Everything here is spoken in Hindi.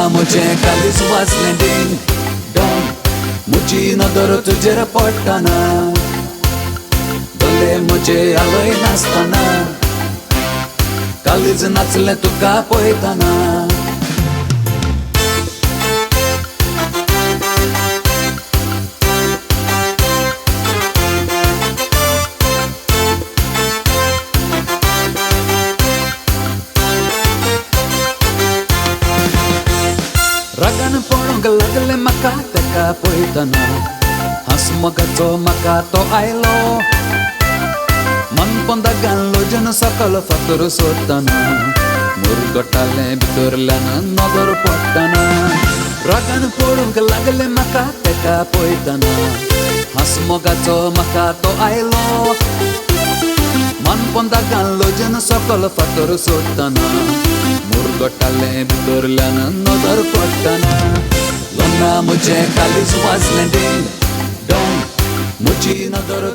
मुझे कालीच वाजलें डिंग डोंग मुजी नदर तुजेर पडटाना दोले मुझे आलोय नाचताना कालीच नाचलें तुका पळयताना रागान पळोवंक लागले म्हाका तेका पळयताना हांसमोगाचो म्हाका तो आयलो मन पोंदागान लोजन सकल फातर सोदताना मुरगटालें भितरल्यान नदर पडटाना रागान पळोवंक लागले म्हाका तेका पळयताना हांसमोगाचो म्हाका तो आयलो मन पोंदागान लोजन सकल फातर सोदताना मुरगटालें भितरल्यान नदर पडटाना लोना मुझे कालीच वाजलें डिंग डोंग मुजी नदर